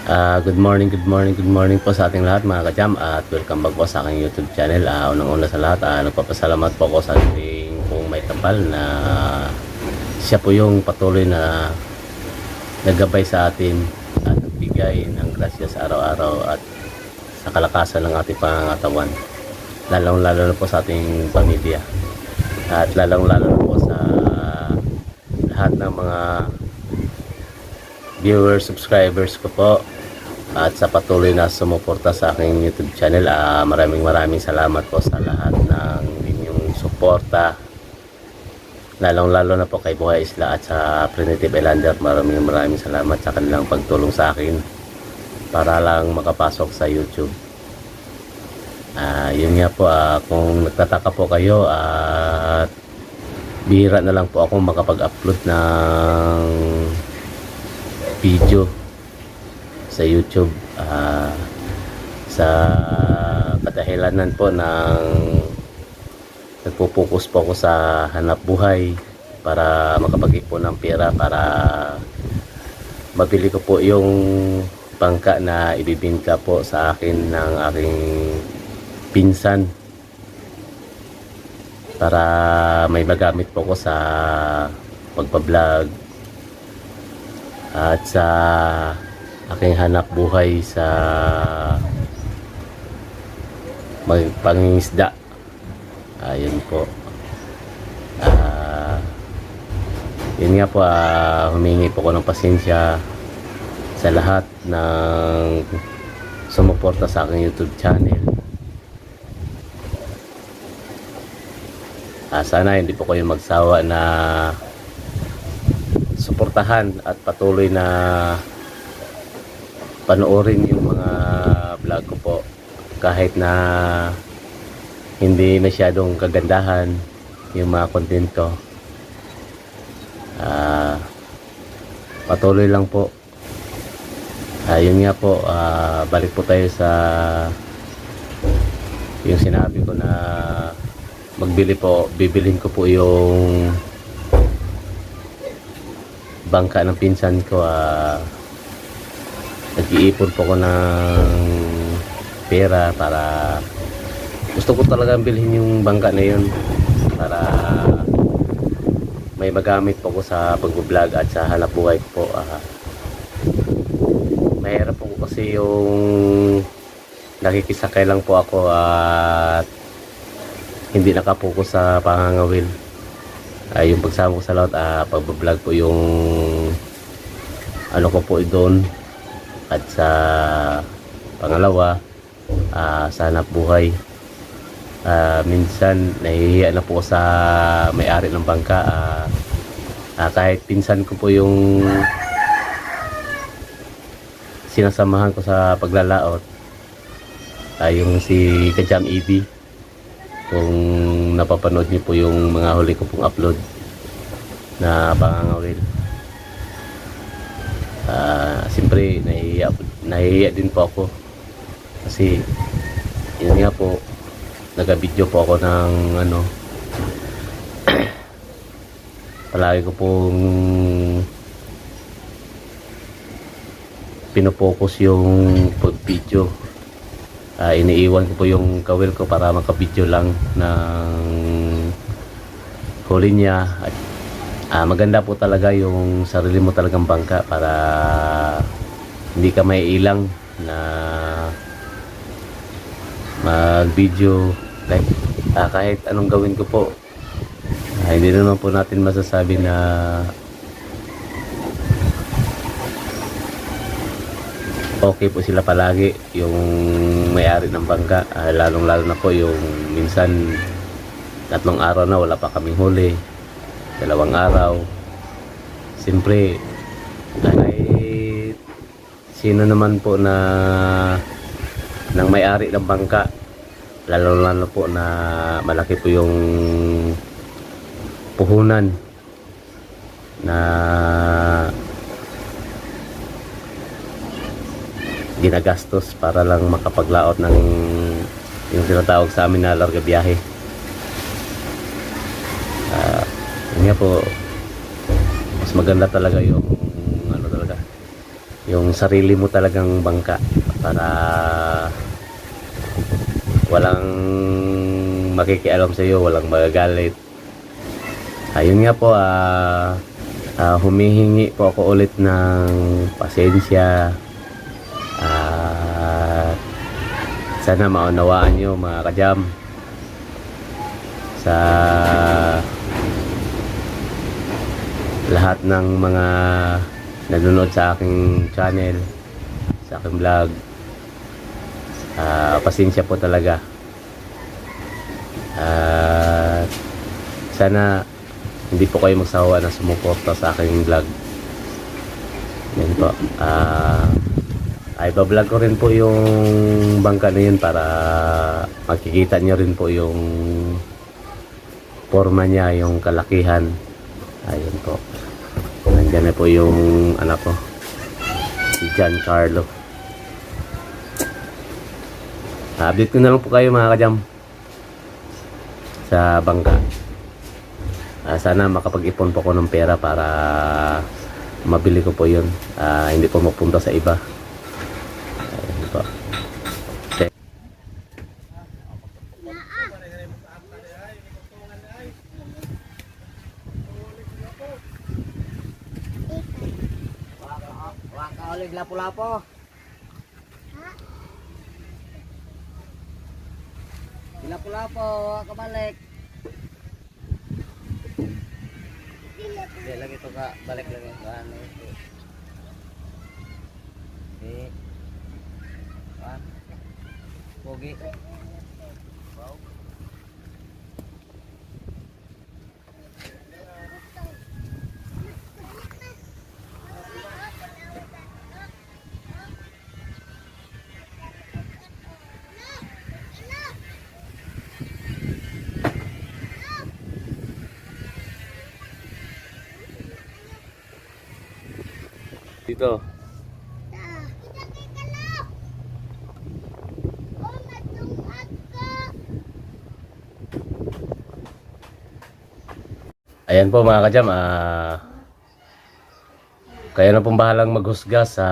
Good morning po sa ating lahat mga kajam at welcome back po sa aking YouTube channel. Unang-una sa lahat, nagpapasalamat po ako sa ating pong may kapal na siya po yung patuloy na naggabay sa atin at nagbigay ng grasya sa araw-araw at sa kalakasan ng ating pangangatawan. Lalong-lalo na po sa ating pamilya at lalong-lalo na po sa lahat ng mga viewers, subscribers ko po at sa patuloy na sumuporta sa aking YouTube channel. Maraming salamat po sa lahat ng inyong suporta, lalong-lalo na po kay Buhay Isla at sa Primitive Islander. Maraming salamat sa kanilang pagtulong sa akin para lang makapasok sa YouTube. Yun nga po, kung nagtataka po kayo at bihira na lang po ako makapag-upload ng video sa YouTube sa kadahilanan po ng nagpo-focus po ako sa hanap buhay para makapag-ipon ng pera para mabili ko po yung bangka na ibibinta po sa akin ng aking pinsan para may magamit po ko sa pagpa-vlog at sa aking hanap buhay sa pangingisda. Ayun po. Yun nga po, humingi po ko ng pasensya sa lahat ng sumuporta sa aking YouTube channel. Sana hindi po kayo magsawa na suportahan at patuloy na panoorin yung mga vlog ko po kahit na hindi masyadong kagandahan yung mga content ko. Patuloy lang po. Yun nga po, balik po tayo sa yung sinabi ko na bibilin ko po yung bangka ng pinsan ko. Nag-iipon po ko ng pera para gusto ko talagang bilhin yung bangka na yun para may magamit po ko sa pag-vlog at sa hanap buhay ko po. Mahirap po kasi yung nakikisakay lang po ako at hindi nakapokus sa pangangawil. Yung pagsama ko sa lahat, pag-vlog po yung ano ko po doon at sa pangalawa sa hanap buhay. Minsan nahihiya na po sa may-ari ng bangka. Kahit pinsan ko po yung sinasamahan ko sa paglalaot, yung si Kajam EB. Kung napapanood niyo po yung mga huli ko pong upload na pangangawil, siyempre nahihiya din po ako kasi yun nga po, nagabidyo po ako ng palagi ko pong pinopokus yung pag-video. Iniiwan ko po yung kawil ko para makabidyo lang ng huli niya. At maganda po talaga yung sarili mo talagang bangka para hindi ka may ilang na mag-video kahit anong gawin ko po. Hindi naman po natin masasabi na okay po sila palagi yung may-ari ng bangka. Lalong-lalo na po yung minsan 3 araw na wala pa kaming huli, 2 araw. Siyempre kahit sino naman po na ng may-ari ng bangka, lalo-lalo po na malaki po yung puhunan na ginagastos para lang makapaglaot ng yung tinatawag sa amin na larga biyahe. Yun nga po, mas maganda talaga yung yung sarili mo talagang bangka para walang makikialam sa iyo, walang magagalit. Ayun nga po, humihingi po ako ulit ng pasensya. Sana maunawaan nyo mga kajam sa lahat ng mga nanonood sa aking channel, sa aking vlog. Pasensya po talaga. Sana hindi po kayo magsawa na sumuporta sa aking vlog. Yan po. Ay bablog ko rin po yung bangka na yun para makikita nyo rin po yung forma niya, yung kalakihan. Ayun po. Nandiyan na po yung anak ko, si Giancarlo. Update ko na lang po kayo mga kajam sa bangka. Sana makapag-ipon po ko ng pera para mabili ko po yun. Hindi po mapunta sa iba. Ayun po. Okay. Waka ulit lapo-lapo. Lapo-lapo, waka balik. Hindi lagi ito ka, balik lang yung ano ito. Hindi. Pogi. Wow. Dito. Ayan po mga kajam, kayo na pong bahalang maghusga sa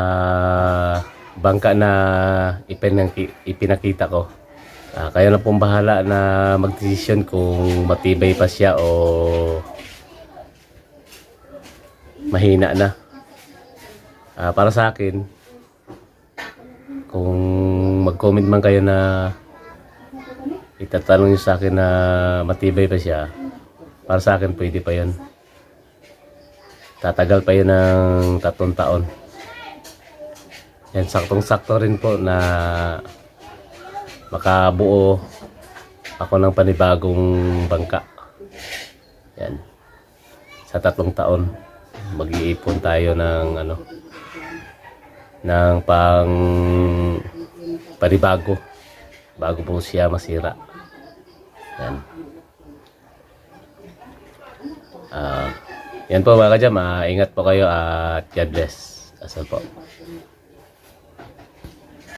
bangka na ipinakita ko. Kayo na pong bahala na magdesisyon kung matibay pa siya o mahina na. Para sa akin, kung mag-comment man kayo na itatanong nyo sa akin na matibay pa siya, para sa akin pwede pa yun. Tatagal pa yun ng 3 taon. Yan, saktong-sakto rin po na makabuo ako ng panibagong bangka. Yan. Sa 3 taon, mag-iipon tayo ng ng panibago bago po siya masira. Yan. Yan po mga kajam, ingat po kayo at God bless. Asal po.